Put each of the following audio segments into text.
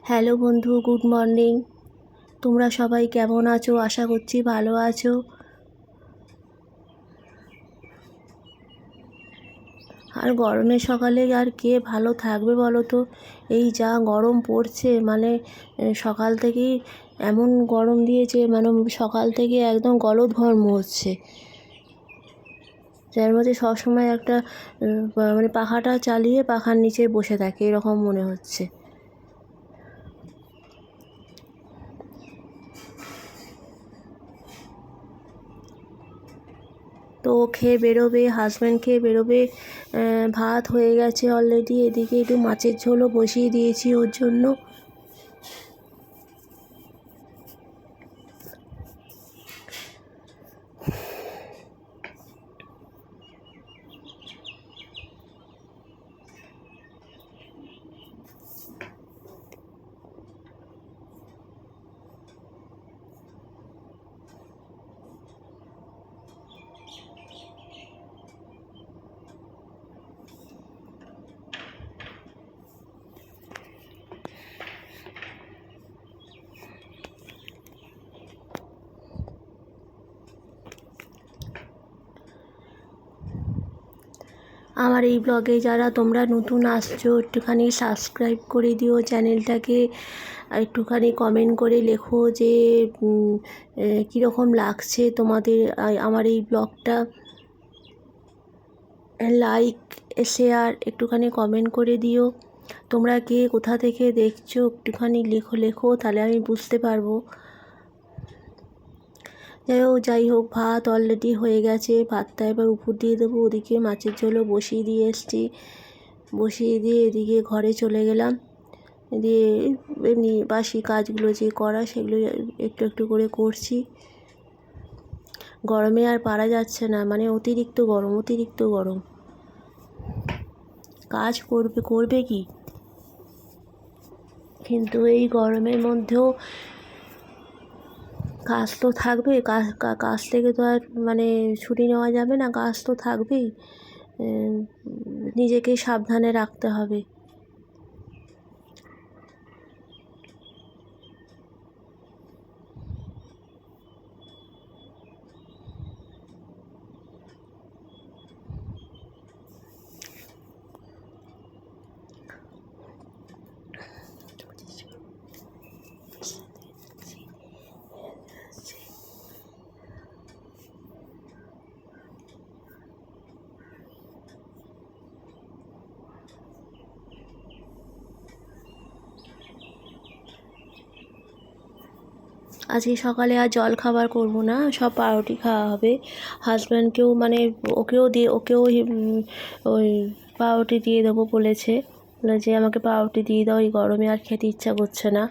Hello বন্ধু, good morning. তোমরা সবাই কেমন আছো? আশা করছি ভালো আছো। আর গরমের সকালে আর কে ভালো থাকবে বলো তো? এই যা গরম পড়ছে, মানে সকাল থেকেই এমন গরম দিয়েছে, মানে সকাল থেকে একদম গলদঘর্ম হচ্ছে। যার মধ্যে সবসময় একটা মানে পাখাটা চালিয়ে পাখার নিচে বসে থাকে এরকম মনে হচ্ছে। তো ও খেয়ে বেরোবে, হাজব্যান্ড খেয়ে বেরোবে। ভাত হয়ে গেছে অলরেডি, এদিকে একটু মাছের ঝোলও বসিয়ে দিয়েছি ওর জন্য। আমার এই ব্লগে যারা তোমরা নতুন আসছো, একটুখানি সাবস্ক্রাইব করে দিও চ্যানেলটাকে। একটুখানি কমেন্ট করে লেখো যে কীরকম লাগছে তোমাদের আমার এই ব্লগটা। লাইক, শেয়ার একটুখানি কমেন্ট করে দিও। তোমরা কে কোথা থেকে দেখছো একটুখানি লেখো, তাহলে আমি বুঝতে পারবো। যাই হোক, ভাত অলরেডি হয়ে গেছে, ভাতটা এবার উপর দিয়ে দেবো। ওদিকে মাছের ঝোলও বসিয়ে দিয়ে এসছি, বসিয়ে দিয়ে এদিকে ঘরে চলে গেলাম। দিয়ে এমনি বাসি কাজগুলো যে করা সেগুলো একটু একটু করে করছি। গরমে আর পারা যাচ্ছে না, মানে অতিরিক্ত গরম। কাজ করবে কি, কিন্তু এই গরমের মধ্যেও কাজ তো থাকবে। কাজ থেকে তো আর মানে ছুটি নেওয়া যাবে না, কাজ তো থাকবেই। নিজেকে সাবধানে রাখতে হবে। আজকে সকালে আর জল খাবার করবো না, সব পাউরুটি খাওয়া হবে। হাজব্যান্ডকেও মানে ওকেও ওই পাউরুটি দিয়ে দেবো বলেছে যে আমাকে পাউরুটি দিয়ে দাও, এই গরমে আর খেতে ইচ্ছা করছে না।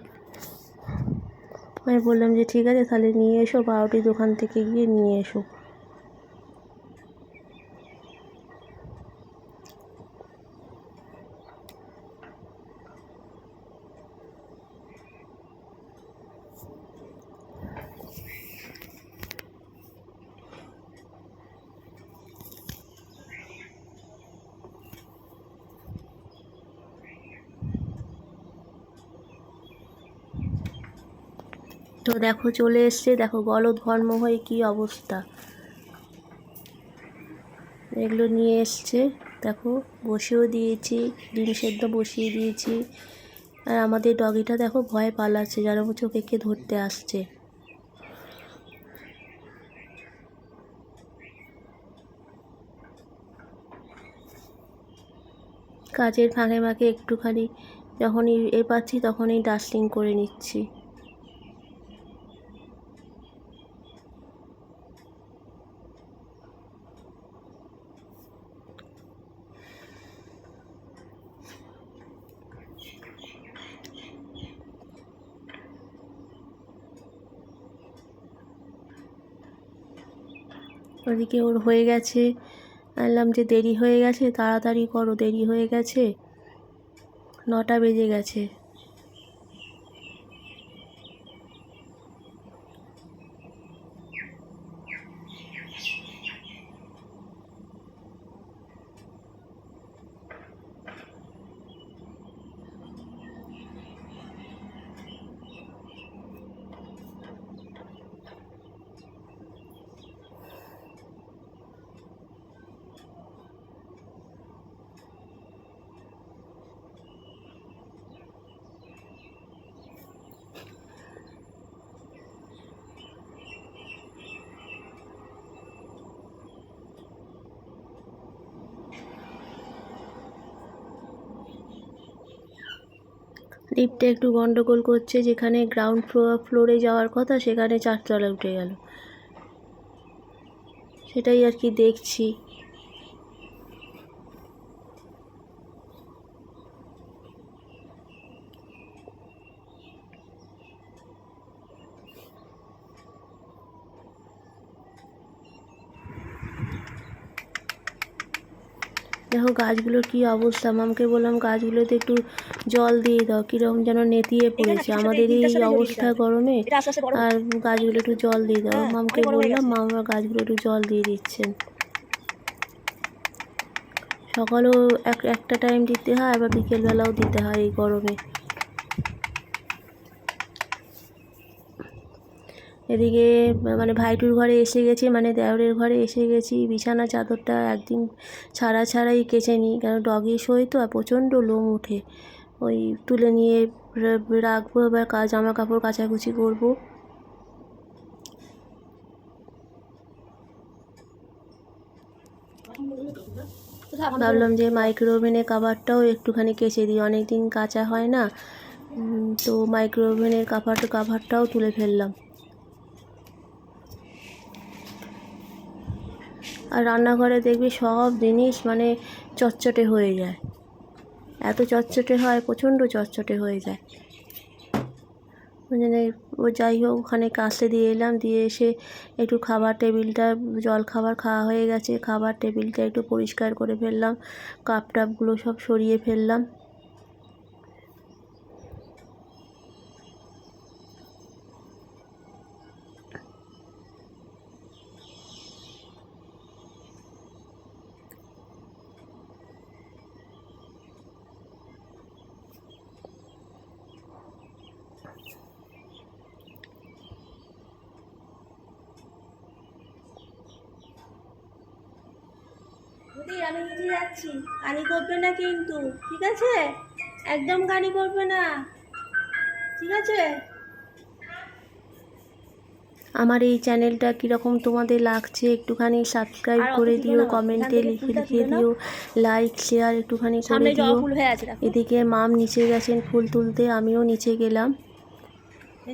আমি বললাম যে ঠিক আছে, তাহলে নিয়ে এসো, পাউরুটি দোকান থেকে গিয়ে নিয়ে এসো। তো দেখো চলে এসছে, দেখো গলদঘর্ম হয়ে কী অবস্থা। এগুলো নিয়ে এসছে, দেখো বসিয়েও দিয়েছি, ডিম সেদ্ধ বসিয়ে দিয়েছি। আর আমাদের ডগিটা দেখো ভয়ে পালাচ্ছে, যেন চোখে কে ধরতে আসছে। কাজের ফাঁকে একটুখানি যখনই পাচ্ছি তখনই ডাস্টিং করে নিচ্ছি। ওদিকে ওর হয়ে গেছে, বললাম যে দেরি হয়ে গেছে, তাড়াতাড়ি করো, দেরি হয়ে গেছে, 9টা বেজে গেছে। লিফটে একটু গন্ডগোল করছে, যেখানে গ্রাউন্ড ফ্লোরে যাওয়ার কথা সেখানে 4 তলায় উঠে গেল, সেটাই আর কি দেখছি। দেখো গাছগুলোর কি অবস্থা। মামকে বললাম গাছগুলোতে একটু জল দিয়ে দাও, কীরকম যেন নেতিয়ে পড়েছে। আমাদের এই অবস্থা গরমে, আর গাছগুলো একটু জল দিয়ে দাও। মামকে বললাম, মা আমার গাছগুলো একটু জল দিয়ে দিচ্ছেন। সকালেও একটা টাইম দিতে হয়, আবার বিকেলবেলাও দিতে হয় এই গরমে। এদিকে মানে ভাইটুর ঘরে এসে গেছি, মানে দেওরের ঘরে এসে গেছি। বিছানা চাদরটা একদিন ছাড়াই কেচে নিই, কারণ ডগি শোয় তো, আর প্রচণ্ড লোম উঠে। ওই তুলে নিয়ে রাখবো, এবার জামা কাপড় কাচাকুচি করবো। ভাবলাম যে মাইক্রো ওভেনের কাভারটাও একটুখানি কেচে দিই, অনেক দিন কাচা হয় না, তো মাইক্রো ওভেনের কাভারটাও তুলে ফেললাম। আর রান্নাঘরে দেখবি সব জিনিস মানে চটচটে হয়ে যায়, এত চটচটে হয়, প্রচণ্ড চটচটে হয়ে যায়। মানে ও যাই হোক, ওখানে কাছে দিয়ে এলাম, দিয়ে এসে একটু খাবার টেবিলটা, জল খাবার খাওয়া হয়ে গেছে, খাবার টেবিলটা একটু পরিষ্কার করে ফেললাম, কাপ টাপগুলো সব সরিয়ে ফেললাম। দিদি আমি নিজে যাচ্ছি, কানি করবে না কিন্তু, ঠিক আছে? একদম কানি করবে না, ঠিক আছে? আমার এই চ্যানেলটা কীরকম তোমাদের লাগছে একটুখানি সাবস্ক্রাইব করে দিও, কমেন্টে লিখে দিও, লাইক শেয়ার একটুখানি করে দিও। এদিকে মাম নিচে গেছেন ফুল তুলতে, আমিও নিচে গেলাম।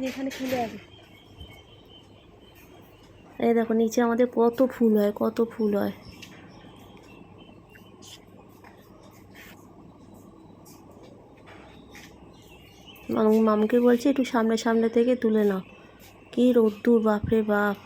এখানে ফুলে আছে, এই দেখো নিচে আমাদের কত ফুল হয়, কত ফুল হয়। মামকে বলছি একটু সামনে থেকে তুলে নাও, কি রোদ্দুর, বাপরে বাপ।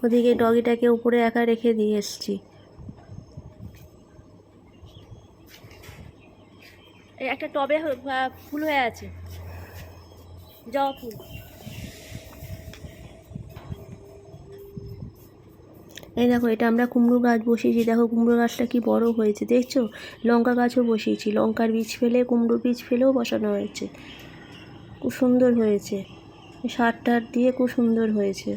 ওদিকে ডগিটাকে উপরে একা রেখে দিয়ে এসছি। একটা টবে ফুল হয়ে আছে, জবা ফুল। এই দেখো এটা আমরা কুমড়ো গাছ বসিয়েছি, দেখো কুমড়ো গাছটা কি বড় হয়েছে দেখছো। লঙ্কা গাছও বসিয়েছি, লঙ্কার বীজ ফেলে, কুমড়োর বীজ ফেলেও বসানো হয়েছে, খুব সুন্দর হয়েছে, সার টার দিয়ে খুব সুন্দর হয়েছে।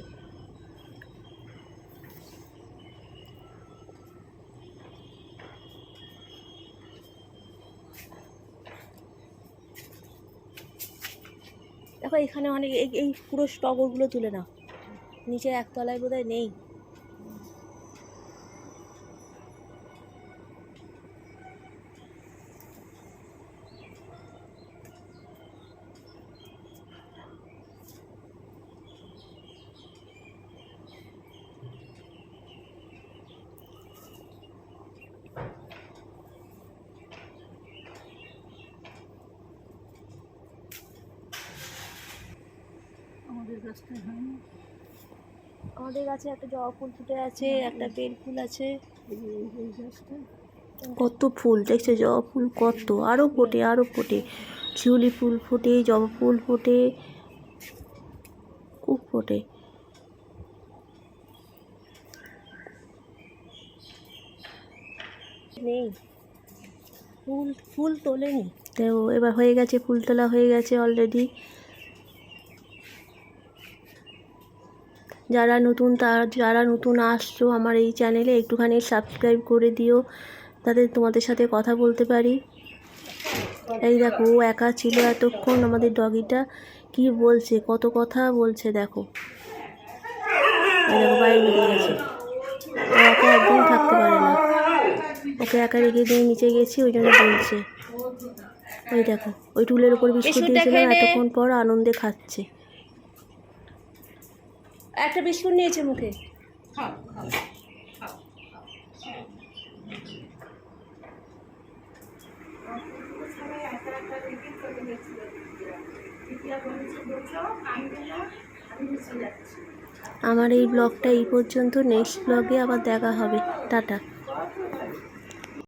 দেখো এখানে অনেক, এই পুরো টগরগুলো তুলে নাও, নিচে একতলায় বোধহয় নেই। আমাদের গাছে একটা জবা ফুল ফুটে আছে, একটা বেল ফুল আছে, কত ফুল দেখছো, জবা ফুল কত, আরও ফোটে, শিউলি ফুল ফোটে, জবা ফুল ফোটে, খুব ফোটে। নেই ফুল তোলেনি তো এবার হয়ে গেছে, ফুল তোলা হয়ে গেছে অলরেডি। যারা নতুন আসছো আমার এই চ্যানেলে একটুখানি সাবস্ক্রাইব করে দিও, তাদের তোমাদের সাথে কথা বলতে পারি। এই দেখো ও একা ছিল এতক্ষণ, আমাদের ডগিটা কি বলছে, কত কথা বলছে দেখো। এই দেখো বাইরে বেরিয়ে গেছে। ও একা একদম থাকতে পারে না, ওকে একা রেখে দিয়ে নিচে গেছি, ওই জন্য বলছে। ওই দেখো ওই টুলের উপর বিস্কুট বিস্কুটটা দিয়েছিলাম, খেয়ে নে। এতক্ষণ পর আনন্দে খাচ্ছে। একটা বিস্কুট নিয়েছে মুখে। আমার এই ব্লগটা এই পর্যন্ত, নেক্সট ব্লগে আবার দেখা হবে। টাটা।